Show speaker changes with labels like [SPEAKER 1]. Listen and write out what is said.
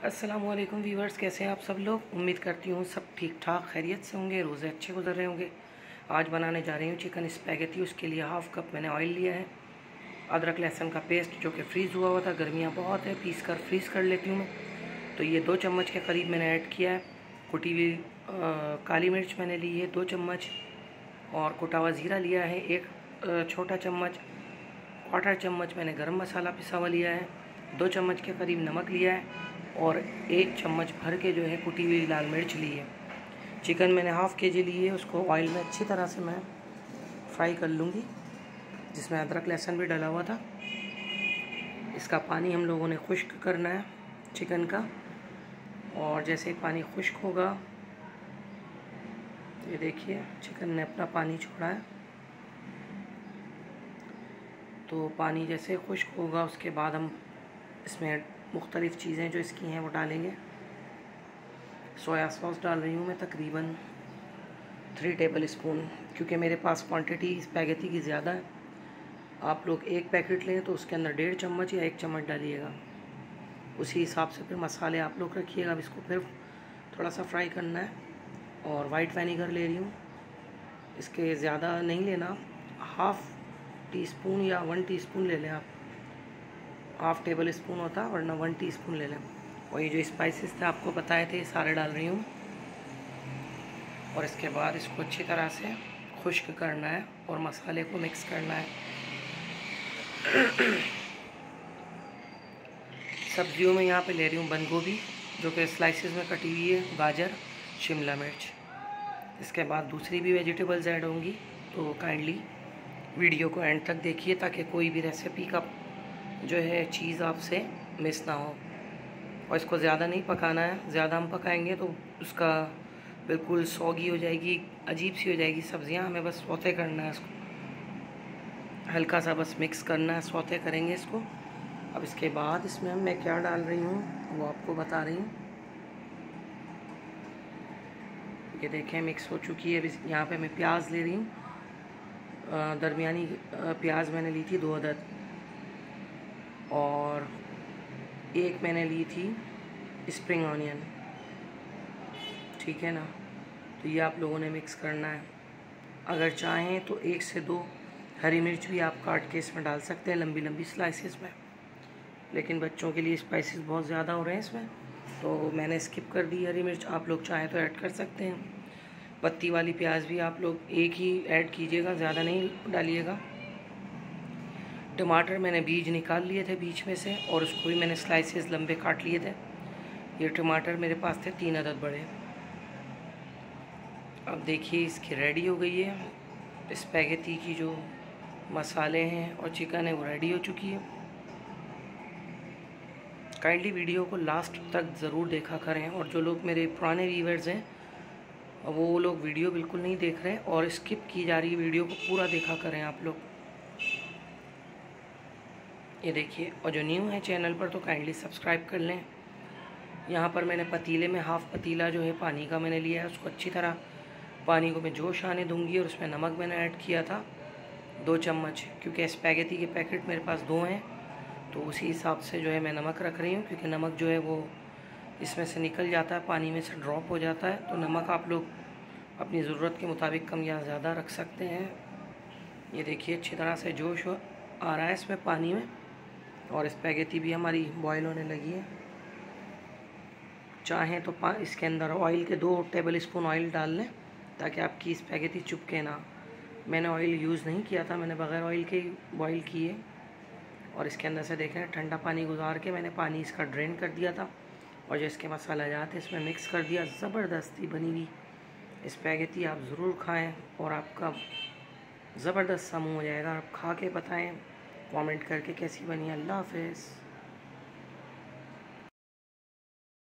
[SPEAKER 1] अस्सलामुअलैकुम व्यूवर्स, कैसे हैं आप सब लोग। उम्मीद करती हूँ सब ठीक ठाक खैरियत से होंगे, रोज़े अच्छे गुजर रहे होंगे। आज बनाने जा रही हूँ चिकन स्पैगेटी। उसके लिए हाफ़ कप मैंने ऑयल लिया है, अदरक लहसुन का पेस्ट जो कि फ्रीज़ हुआ हुआ था, गर्मियाँ बहुत है, पीस कर फ्रीज़ कर लेती हूँ मैं। तो ये 2 चम्मच के करीब मैंने ऐड किया है। कुटी हुई काली मिर्च मैंने ली है 2 चम्मच, और कुटा हुआ ज़ीरा लिया है 1 छोटा चम्मच। क्वार्टर चम्मच मैंने गरम मसाला पिसा हुआ लिया है। 2 चम्मच के करीब नमक लिया है, और 1 चम्मच भर के जो है कुटी हुई लाल मिर्च ली है। चिकन मैंने हाफ़ के जी ली है, उसको ऑयल में अच्छी तरह से मैं फ्राई कर लूँगी, जिसमें अदरक लहसुन भी डला हुआ था। इसका पानी हम लोगों ने खुश्क करना है चिकन का, और जैसे पानी खुश्क होगा, ये देखिए चिकन ने अपना पानी छोड़ा है। तो पानी जैसे खुश्क होगा उसके बाद हम इसमें मुख्तलिफ़ चीज़ें जो इसकी हैं वो डालेंगे। सोया सॉस डाल रही हूँ मैं तकरीबन 3 टेबल स्पून, क्योंकि मेरे पास क्वांटिटी स्पैगेटी की ज़्यादा है। आप लोग 1 पैकेट लें तो उसके अंदर 1.5 चम्मच या 1 चम्मच डालिएगा, उसी हिसाब से फिर मसाले आप लोग रखिएगा। अब इसको फिर थोड़ा सा फ्राई करना है। और वाइट विनेगर ले रही हूँ, इसके ज़्यादा नहीं लेना, हाफ़ टी स्पून या 1 टीस्पून ले लें आप। हाफ़ टेबल स्पून होता है, वरना 1 टीस्पून ले लें। और ये जो स्पाइसेस थे आपको बताए थे, सारे डाल रही हूँ। और इसके बाद इसको अच्छी तरह से खुश्क करना है और मसाले को मिक्स करना है। सब्जियों में यहाँ पे ले रही हूँ बंद गोभी जो कि स्लाइसेस में कटी हुई है, गाजर, शिमला मिर्च। इसके बाद दूसरी भी वेजिटेबल्स ऐड होंगी, तो काइंडली वीडियो को एंड तक देखिए ताकि कोई भी रेसिपी का जो है चीज़ आपसे मिस ना हो। और इसको ज़्यादा नहीं पकाना है, ज़्यादा हम पकाएंगे तो उसका बिल्कुल सौगी हो जाएगी, अजीब सी हो जाएगी सब्ज़ियाँ। हमें बस सौते करना है इसको, हल्का सा बस मिक्स करना है, सौते करेंगे इसको। अब इसके बाद इसमें मैं क्या डाल रही हूँ वो आपको बता रही हूँ। ये देखें मिक्स हो चुकी है। अब यहाँ पे मैं प्याज ले रही हूँ, दरमियानी प्याज मैंने ली थी 2 अदद, और 1 मैंने ली थी स्प्रिंग ऑनियन, ठीक है ना। तो ये आप लोगों ने मिक्स करना है। अगर चाहें तो 1 से 2 हरी मिर्च भी आप काट के इसमें डाल सकते हैं, लंबी लंबी स्लाइसेस में, लेकिन बच्चों के लिए स्पाइसेस बहुत ज़्यादा हो रहे हैं इसमें, तो मैंने स्किप कर दी हरी मिर्च। आप लोग चाहें तो ऐड कर सकते हैं। पत्ती वाली प्याज भी आप लोग 1 ही ऐड कीजिएगा, ज़्यादा नहीं डालिएगा। टमाटर मैंने बीज निकाल लिए थे बीच में से, और उसको भी मैंने स्लाइसेस लंबे काट लिए थे। ये टमाटर मेरे पास थे 3 अदद बड़े। अब देखिए इसकी रेडी हो गई है स्पैगेटी की, जो मसाले हैं और चिकन है वो रेडी हो चुकी है। काइंडली वीडियो को लास्ट तक ज़रूर देखा करें, और जो लोग मेरे पुराने व्यूअर्स हैं वो लोग वीडियो बिल्कुल नहीं देख रहे और स्किप की जा रही वीडियो को पूरा देखा करें आप लोग। ये देखिए, और जो न्यू है चैनल पर तो काइंडली सब्सक्राइब कर लें। यहाँ पर मैंने पतीले में हाफ़ पतीला जो है पानी का मैंने लिया है, उसको अच्छी तरह पानी को मैं जोश आने दूंगी, और उसमें नमक मैंने ऐड किया था 2 चम्मच, क्योंकि स्पैगेटी के पैकेट मेरे पास 2 हैं, तो उसी हिसाब से जो है मैं नमक रख रही हूँ, क्योंकि नमक जो है वो इसमें से निकल जाता है, पानी में से ड्रॉप हो जाता है। तो नमक आप लोग अपनी ज़रूरत के मुताबिक कम या ज़्यादा रख सकते हैं। ये देखिए अच्छी तरह से जोश आ रहा है इसमें पानी में, और स्पैगेटी भी हमारी बॉयल होने लगी है। चाहें तो इसके अंदर ऑयल के 2 टेबल स्पून ऑयल डाल लें ताकि आपकी स्पैगेटी चुपके ना। मैंने ऑयल यूज़ नहीं किया था, मैंने बग़ैर ऑयल के बॉईल किए। और इसके अंदर से देखें ठंडा पानी गुजार के मैंने पानी इसका ड्रेन कर दिया था, और जो इसके मसाला जाते इसमें मिक्स कर दिया। ज़बरदस्ती बनी हुई स्पैगेटी आप ज़रूर खाएं, और आपका ज़बरदस्त सा मुँह हो जाएगा। आप खा के बताएं कमेंट करके कैसी बनी। अल्लाह हाफ़िज़।